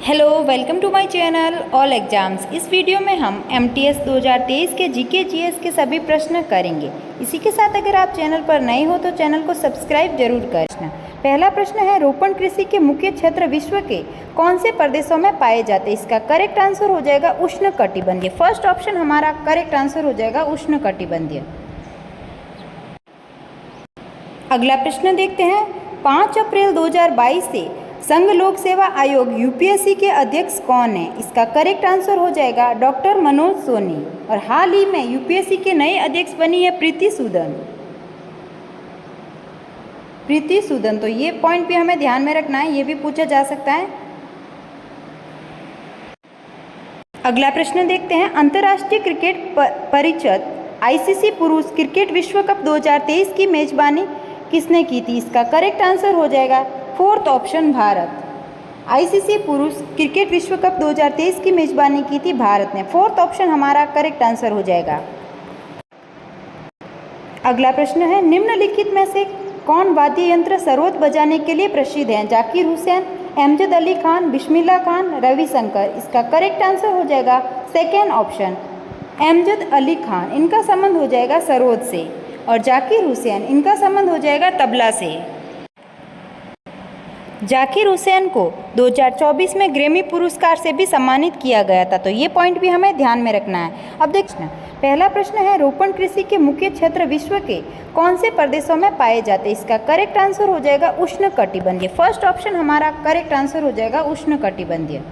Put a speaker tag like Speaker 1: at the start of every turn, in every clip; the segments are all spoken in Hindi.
Speaker 1: Hello, welcome to my channel all exams. इस वीडियो में हम एमटीएस 2023 के जीके जीएस के सभी प्रश्न करेंगे। इसी के साथ अगर आप चैनल पर नए हो तो चैनल को सब्सक्राइब जरूर करें। पहला प्रश्न है, रोपण कृषि के मुख्य क्षेत्र विश्व के कौन से प्रदेशों में पाए जाते हैं? इसका करेक्ट आंसर हो जाएगा उष्णकटिबंधीय। फर्स्ट ऑप्शन हमारा करेक्ट आंसर हो जाएगा उष्णकटिबंधीय। अगला प्रश्न देखते हैं, 5 अप्रैल 2022 से संघ लोक सेवा आयोग यूपीएससी के अध्यक्ष कौन है? इसका करेक्ट आंसर हो जाएगा डॉक्टर मनोज सोनी। और हाल ही में यूपीएससी के नए अध्यक्ष बनी है प्रीति सूदन। प्रीति सूदन, तो ये पॉइंट भी हमें ध्यान में रखना है, ये भी पूछा जा सकता है। अगला प्रश्न देखते हैं, अंतर्राष्ट्रीय क्रिकेट परिषद आईसीसी पुरुष क्रिकेट विश्व कप 2023 की मेजबानी किसने की थी? इसका करेक्ट आंसर हो जाएगा फोर्थ ऑप्शन भारत। आईसीसी पुरुष क्रिकेट विश्व कप 2023 की मेजबानी की थी भारत ने। फोर्थ ऑप्शन हमारा करेक्ट आंसर हो जाएगा। अगला प्रश्न है, निम्नलिखित में से कौन वाद्य यंत्र सरोद बजाने के लिए प्रसिद्ध है? जाकिर हुसैन, अमजद अली खान, बिस्मिल्लाह खान, रविशंकर। इसका करेक्ट आंसर हो जाएगा सेकेंड ऑप्शन अमजद अली खान। इनका संबंध हो जाएगा सरोद से। और जाकिर हुसैन, इनका संबंध हो जाएगा तबला से। जाकिर हुसैन को 2024 में ग्रैमी पुरस्कार से भी सम्मानित किया गया था, तो ये पॉइंट भी हमें ध्यान में रखना है। अब देखना, पहला प्रश्न है, रोपण कृषि के मुख्य क्षेत्र विश्व के कौन से प्रदेशों में पाए जाते हैं? इसका करेक्ट आंसर हो जाएगा उष्णकटिबंधीय। फर्स्ट ऑप्शन हमारा करेक्ट आंसर हो जाएगा उष्णकटिबंधीय।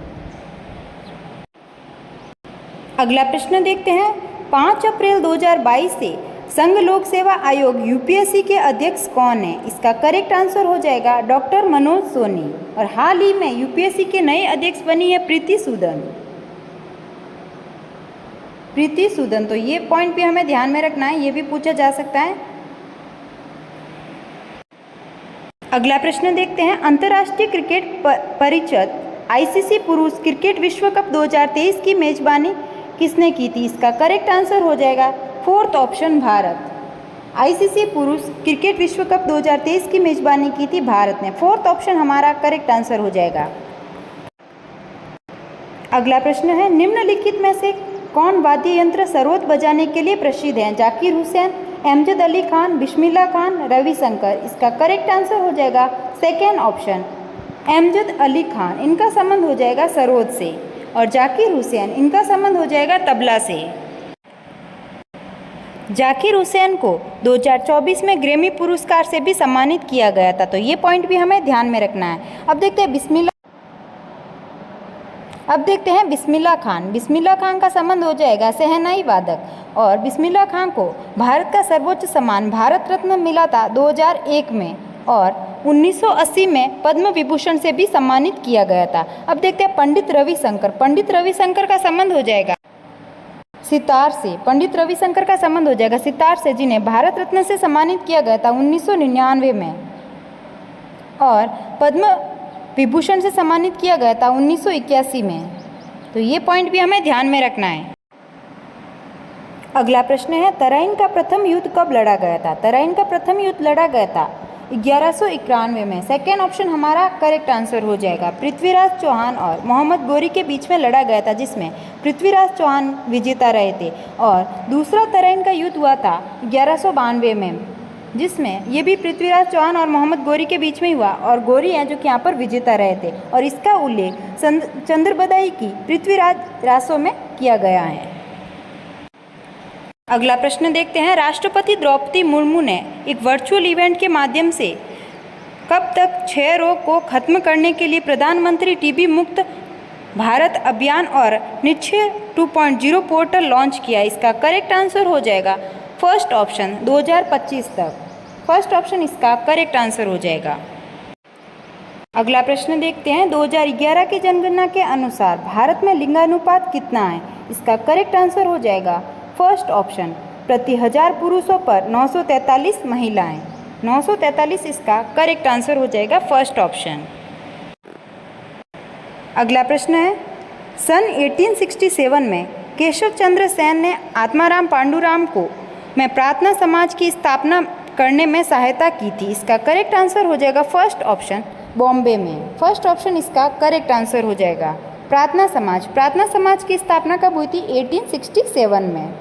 Speaker 1: अगला प्रश्न देखते हैं, 5 अप्रैल 2022 से संघ लोक सेवा आयोग यूपीएससी के अध्यक्ष कौन है? इसका करेक्ट आंसर हो जाएगा डॉक्टर मनोज सोनी। और हाल ही में यूपीएससी के नए अध्यक्ष बनी है प्रीति सूदन। प्रीति सूदन, तो ये पॉइंट भी हमें ध्यान में रखना है, ये भी पूछा जा सकता है। अगला प्रश्न देखते हैं, अंतर्राष्ट्रीय क्रिकेट परिषद आईसीसी पुरुष क्रिकेट विश्व कप 2023 की मेजबानी किसने की थी? इसका करेक्ट आंसर हो जाएगा फोर्थ ऑप्शन भारत। आईसीसी पुरुष क्रिकेट विश्व कप 2023 की मेजबानी की थी भारत ने। फोर्थ ऑप्शन हमारा करेक्ट आंसर हो जाएगा। अगला प्रश्न है, निम्नलिखित में से कौन वाद्य यंत्र सरोद बजाने के लिए प्रसिद्ध है? जाकिर हुसैन, अमजद अली खान, बिस्मिल्लाह खान, रविशंकर। इसका करेक्ट आंसर हो जाएगा सेकेंड ऑप्शन अमजद अली खान। इनका संबंध हो जाएगा सरोद से। और जाकिर हुसैन, इनका संबंध हो जाएगा तबला से। जाकिर हुसैन को 2024 में ग्रैमी पुरस्कार से भी सम्मानित किया गया था, तो ये पॉइंट भी हमें ध्यान में रखना है। अब देखते हैं बिस्मिल्लाह खान। बिस्मिल्लाह खान का संबंध हो जाएगा शहनाई वादक। और बिस्मिल्लाह खान को भारत का सर्वोच्च सम्मान भारत रत्न मिला था 2001 में। और 1980 में पद्म विभूषण से भी सम्मानित किया गया था। अब देखते हैं पंडित रविशंकर। पंडित रविशंकर का संबंध हो जाएगा सितार से। पंडित रविशंकर का संबंध हो जाएगा सितार से, जिन्हें भारत रत्न से सम्मानित किया गया था 1999 में। और पद्म विभूषण से सम्मानित किया गया था 1981 में। तो ये पॉइंट भी हमें ध्यान में रखना है। अगला प्रश्न है, तराइन का प्रथम युद्ध कब लड़ा गया था? तराइन का प्रथम युद्ध लड़ा गया था 1191 में। सेकेंड ऑप्शन हमारा करेक्ट आंसर हो जाएगा। पृथ्वीराज चौहान और मोहम्मद गौरी के बीच में लड़ा गया था, जिसमें पृथ्वीराज चौहान विजेता रहे थे। और दूसरा तराइन का युद्ध हुआ था 1192 में, जिसमें ये भी पृथ्वीराज चौहान और मोहम्मद गौरी के बीच में हुआ। और गौरी हैं जो कि यहाँ पर विजेता रहे थे। और इसका उल्लेख चंद्रबदाई की पृथ्वीराज रासों में किया गया है। अगला प्रश्न देखते हैं, राष्ट्रपति द्रौपदी मुर्मू ने एक वर्चुअल इवेंट के माध्यम से कब तक क्षय रोग को खत्म करने के लिए प्रधानमंत्री टीबी मुक्त भारत अभियान और निक्षय 2.0 पोर्टल लॉन्च किया? इसका करेक्ट आंसर हो जाएगा फर्स्ट ऑप्शन 2025 तक। फर्स्ट ऑप्शन इसका करेक्ट आंसर हो जाएगा। अगला प्रश्न देखते हैं, 2011 की जनगणना के अनुसार भारत में लिंगानुपात कितना है? इसका करेक्ट आंसर हो जाएगा फर्स्ट ऑप्शन प्रति 1000 पुरुषों पर 943 महिलाएं। 943 इसका करेक्ट आंसर हो जाएगा फर्स्ट ऑप्शन। अगला प्रश्न है, सन 1867 में केशव चंद्र सेन ने आत्माराम पांडुराम को में प्रार्थना समाज की स्थापना करने में सहायता की थी। इसका करेक्ट आंसर हो जाएगा फर्स्ट ऑप्शन बॉम्बे में। फर्स्ट ऑप्शन इसका करेक्ट आंसर हो जाएगा। प्रार्थना समाज, प्रार्थना समाज की स्थापना कब हुई थी? 1867 में।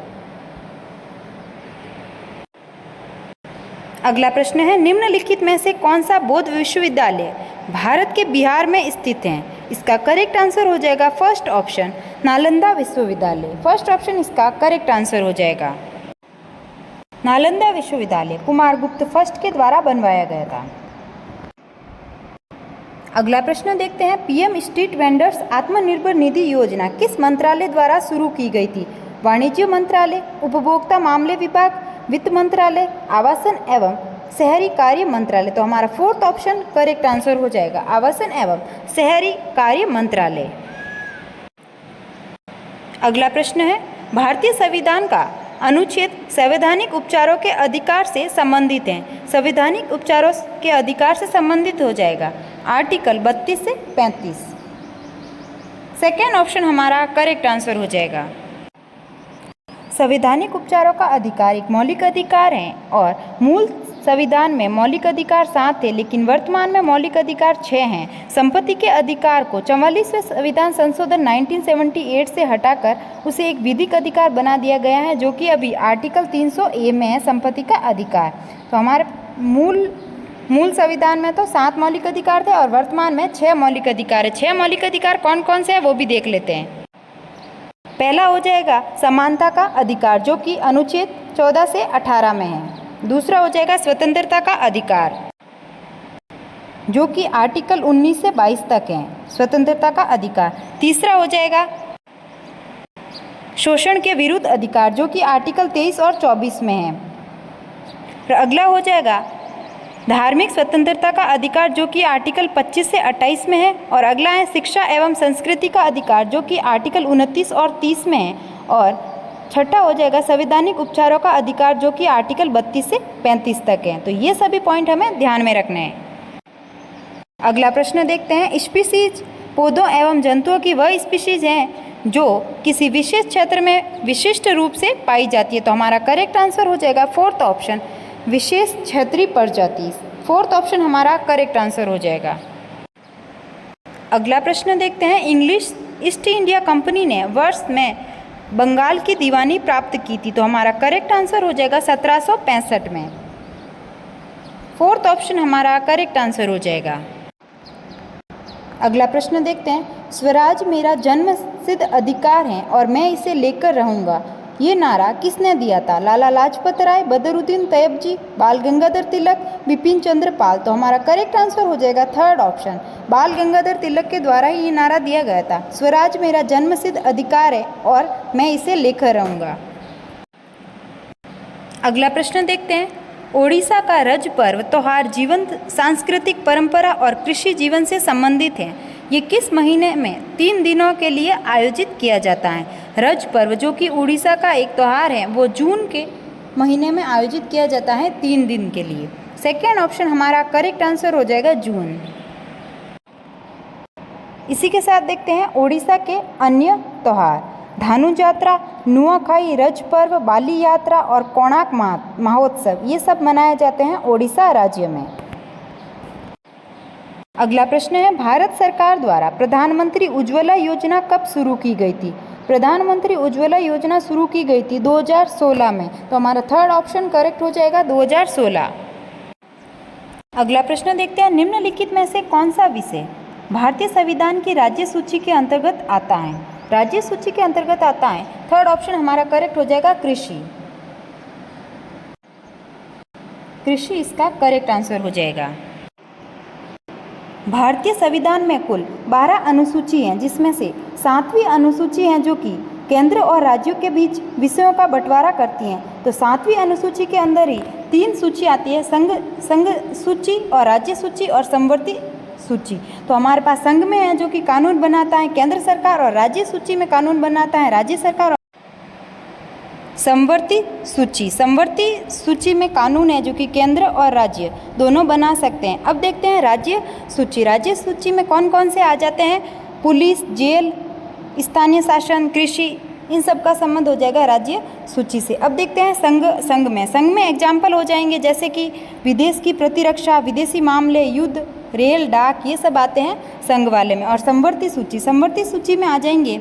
Speaker 1: अगला प्रश्न है, निम्नलिखित में से कौन सा बौद्ध विश्वविद्यालय भारत के बिहार में स्थित है? इसका करेक्ट आंसर हो जाएगा फर्स्ट ऑप्शन नालंदा विश्वविद्यालय। फर्स्ट ऑप्शन इसका करेक्ट आंसर हो जाएगा। नालंदा विश्वविद्यालय कुमारगुप्त फर्स्ट के द्वारा बनवाया गया था। अगला प्रश्न देखते हैं, PM street vendors Atmanirbhar Nidhi योजना किस मंत्रालय द्वारा शुरू की गई थी? वाणिज्य मंत्रालय, उपभोक्ता मामले विभाग, वित्त मंत्रालय, आवासन एवं शहरी कार्य मंत्रालय। तो हमारा फोर्थ ऑप्शन करेक्ट आंसर हो जाएगा, आवासन एवं शहरी कार्य मंत्रालय। अगला प्रश्न है, भारतीय संविधान का अनुच्छेद संवैधानिक उपचारों के अधिकार से संबंधित है। संवैधानिक उपचारों के अधिकार से संबंधित हो जाएगा आर्टिकल 32 से 35। सेकेंड ऑप्शन हमारा करेक्ट आंसर हो जाएगा। संवैधानिक उपचारों का अधिकार एक मौलिक अधिकार है और मूल संविधान में मौलिक अधिकार 7 थे, लेकिन वर्तमान में मौलिक अधिकार 6 हैं। संपत्ति के अधिकार को 44वें संविधान संशोधन 1978 से हटाकर उसे एक विधिक अधिकार बना दिया गया है, जो कि अभी आर्टिकल 300A में है, संपत्ति का अधिकार। तो हमारे मूल संविधान में तो 7 मौलिक अधिकार थे और वर्तमान में 6 मौलिक अधिकार है। 6 मौलिक अधिकार कौन कौन से हैं वो भी देख लेते हैं। पहला हो जाएगा समानता का अधिकार, जो कि अनुच्छेद 14 से 18 में है। दूसरा हो जाएगा स्वतंत्रता का अधिकार, जो कि आर्टिकल 19 से 22 तक है, स्वतंत्रता का अधिकार। तीसरा हो जाएगा शोषण के विरुद्ध अधिकार, जो कि आर्टिकल 23 और 24 में है। और अगला हो जाएगा धार्मिक स्वतंत्रता का अधिकार, जो कि आर्टिकल 25 से 28 में है। और अगला है शिक्षा एवं संस्कृति का अधिकार, जो कि आर्टिकल 29 और 30 में है। और छठा हो जाएगा संवैधानिक उपचारों का अधिकार, जो कि आर्टिकल 32 से 35 तक है। तो ये सभी पॉइंट हमें ध्यान में रखने हैं। अगला प्रश्न देखते हैं, स्पीशीज पौधों एवं जंतुओं की वह स्पीशीज हैं जो किसी विशेष क्षेत्र में विशिष्ट रूप से पाई जाती है। तो हमारा करेक्ट आंसर हो जाएगा फोर्थ ऑप्शन विशेष क्षेत्रीय प्रजाति। फोर्थ ऑप्शन हमारा करेक्ट आंसर हो जाएगा। अगला प्रश्न देखते हैं, इंग्लिश ईस्ट इंडिया कंपनी ने वर्ष में बंगाल की दीवानी प्राप्त की थी। तो हमारा करेक्ट आंसर हो जाएगा 1765 में। फोर्थ ऑप्शन हमारा करेक्ट आंसर हो जाएगा। अगला प्रश्न देखते हैं, स्वराज मेरा जन्म सिद्ध अधिकार है और मैं इसे लेकर रहूँगा, ये नारा किसने दिया था? लाला लाजपत राय, बदरुद्दीन तैयबजी, बाल गंगाधर तिलक, बिपिन चंद्र पाल। तो हमारा करेक्ट आंसर हो जाएगा थर्ड ऑप्शन, बाल गंगाधर तिलक के द्वारा ही ये नारा दिया गया था, स्वराज मेरा जन्मसिद्ध अधिकार है और मैं इसे लेकर रहूँगा। अगला प्रश्न देखते हैं, ओडिशा का रज पर्व त्योहार जीवंत सांस्कृतिक परंपरा और कृषि जीवन से संबंधित है। ये किस महीने में 3 दिनों के लिए आयोजित किया जाता है? रज पर्व, जो कि उड़ीसा का एक त्यौहार है, वो जून के महीने में आयोजित किया जाता है 3 दिन के लिए। सेकेंड ऑप्शन हमारा करेक्ट आंसर हो जाएगा जून। इसी के साथ देखते हैं ओडिशा के अन्य त्यौहार, धानु यात्रा, नुआखाई, रज पर्व, बाली यात्रा और कोणार्क महोत्सव, ये सब मनाए जाते हैं ओडिशा राज्य में। अगला प्रश्न है, भारत सरकार द्वारा प्रधानमंत्री उज्ज्वला योजना कब शुरू की गई थी? प्रधानमंत्री उज्ज्वला योजना शुरू की गई थी 2016 में। तो हमारा थर्ड ऑप्शन करेक्ट हो जाएगा 2016। अगला प्रश्न देखते हैं, निम्नलिखित में से कौन सा विषय भारतीय संविधान की राज्य सूची के अंतर्गत आता है? राज्य सूची के अंतर्गत आता है, थर्ड ऑप्शन हमारा करेक्ट हो जाएगा कृषि। कृषि इसका करेक्ट आंसर हो जाएगा। भारतीय संविधान में कुल 12 अनुसूची हैं, जिसमें से 7वीं अनुसूची है जो कि केंद्र और राज्यों के बीच विषयों का बंटवारा करती हैं। तो 7वीं अनुसूची के अंदर ही 3 सूची आती है, संघ सूची और राज्य सूची और समवर्ती सूची। तो हमारे पास संघ में है जो कि कानून बनाता है केंद्र सरकार, और राज्य सूची में कानून बनाता है राज्य सरकार। समवर्ती सूची में कानून है जो कि केंद्र और राज्य दोनों बना सकते हैं। अब देखते हैं राज्य सूची में कौन कौन से आ जाते हैं? पुलिस, जेल, स्थानीय शासन, कृषि, इन सब का संबंध हो जाएगा राज्य सूची से। अब देखते हैं संघ में एग्जाम्पल हो जाएंगे जैसे कि विदेश की प्रतिरक्षा, विदेशी मामले, युद्ध, रेल, डाक, ये सब आते हैं संघ वाले में। और समवर्ती सूची में आ जाएंगे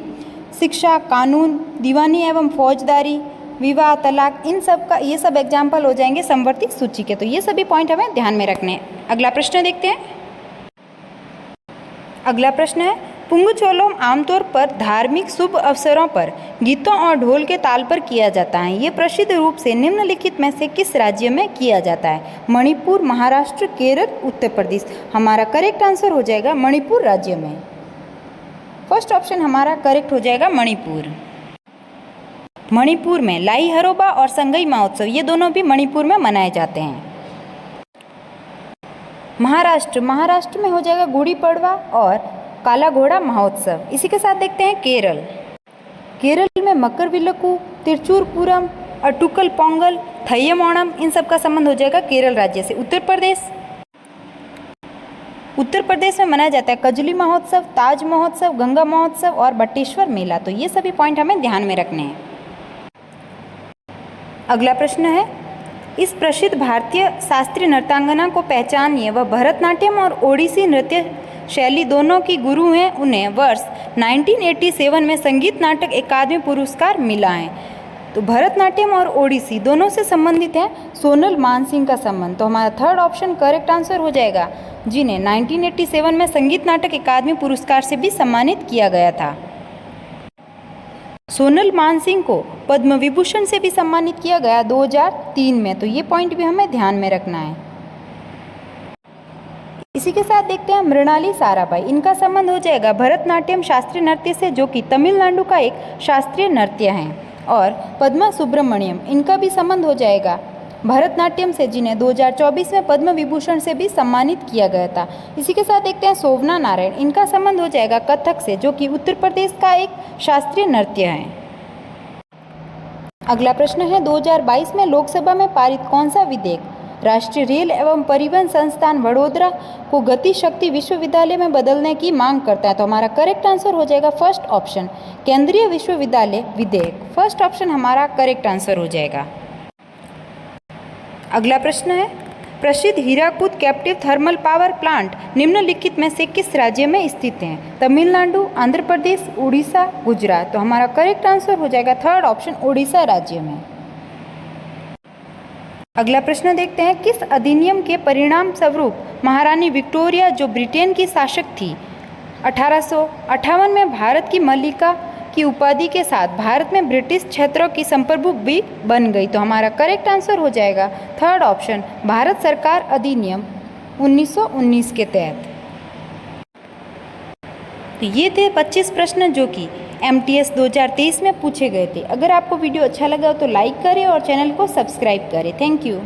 Speaker 1: शिक्षा, कानून, दीवानी एवं फौजदारी, विवाह, तलाक, इन सब का ये सब एग्जाम्पल हो जाएंगे समवर्ती सूची के। तो ये सभी पॉइंट हमें ध्यान में रखने हैं। अगला प्रश्न देखते हैं। अगला प्रश्न है, पुंगचोलोम आमतौर पर धार्मिक शुभ अवसरों पर गीतों और ढोल के ताल पर किया जाता है। ये प्रसिद्ध रूप से निम्नलिखित में से किस राज्य में किया जाता है? मणिपुर, महाराष्ट्र, केरल, उत्तर प्रदेश। हमारा करेक्ट आंसर हो जाएगा मणिपुर राज्य में। फर्स्ट ऑप्शन हमारा करेक्ट हो जाएगा मणिपुर। मणिपुर में लाई हरोबा और संगई महोत्सव ये दोनों भी मणिपुर में मनाए जाते हैं। महाराष्ट्र में हो जाएगा गुड़ी पड़वा और काला घोड़ा महोत्सव। इसी के साथ देखते हैं केरल में मकर विलक्कू, तिरुचूर पूरम, अटुकल पोंगल, थय्यम ओणम, इन सब का संबंध हो जाएगा केरल राज्य से। उत्तर प्रदेश में मनाया जाता है कजली महोत्सव, ताज महोत्सव, गंगा महोत्सव और बटेश्वर मेला। तो ये सभी पॉइंट हमें ध्यान में रखने हैं। अगला प्रश्न है, इस प्रसिद्ध भारतीय शास्त्रीय नृत्यांगना को पहचानिए। वह भरतनाट्यम और ओडिसी नृत्य शैली दोनों की गुरु हैं। उन्हें वर्ष 1987 में संगीत नाटक अकादमी पुरस्कार मिला है। तो भरतनाट्यम और ओडिसी दोनों से संबंधित है सोनल मानसिंह का संबंध। तो हमारा थर्ड ऑप्शन करेक्ट आंसर हो जाएगा, जिन्हें 1987 में संगीत नाटक अकादमी पुरस्कार से भी सम्मानित किया गया था। सोनल मानसिंह को पद्म विभूषण से भी सम्मानित किया गया 2003 में। तो ये पॉइंट भी हमें ध्यान में रखना है। इसी के साथ देखते हैं मृणाली साराभाई। इनका संबंध हो जाएगा भरतनाट्यम शास्त्रीय नृत्य से, जो कि तमिलनाडु का एक शास्त्रीय नृत्य है। और पद्मा सुब्रमण्यम, इनका भी संबंध हो जाएगा भरतनाट्यम से, जिन्हें 2024 में पद्म विभूषण से भी सम्मानित किया गया था। इसी के साथ देखते हैं शोभना नारायण। इनका संबंध हो जाएगा कथक से, जो कि उत्तर प्रदेश का एक शास्त्रीय नृत्य है। अगला प्रश्न है, 2022 में लोकसभा में पारित कौन सा विधेयक राष्ट्रीय रेल एवं परिवहन संस्थान वडोदरा को गति शक्ति विश्वविद्यालय में बदलने की मांग करता है? तो हमारा करेक्ट आंसर हो जाएगा फर्स्ट ऑप्शन केंद्रीय विश्वविद्यालय विधेयक। फर्स्ट ऑप्शन हमारा करेक्ट आंसर हो जाएगा। अगला प्रश्न है, प्रसिद्ध Hirakud captive thermal power plant निम्नलिखित में से किस राज्य में स्थित हैं? तमिलनाडु, आंध्र प्रदेश, उड़ीसा, गुजरात। तो हमारा करेक्ट आंसर हो जाएगा थर्ड ऑप्शन उड़ीसा राज्य में। अगला प्रश्न देखते हैं, किस अधिनियम के परिणाम स्वरूप महारानी विक्टोरिया, जो ब्रिटेन की शासक थी, 1858 में भारत की मल्लिका की उपाधि के साथ भारत में ब्रिटिश क्षेत्रों की संप्रभु भी बन गई? तो हमारा करेक्ट आंसर हो जाएगा थर्ड ऑप्शन भारत सरकार अधिनियम 1919 के तहत। तो ये थे 25 प्रश्न जो कि MTS 2023 में पूछे गए थे। अगर आपको वीडियो अच्छा लगा तो लाइक करें और चैनल को सब्सक्राइब करें। Thank you.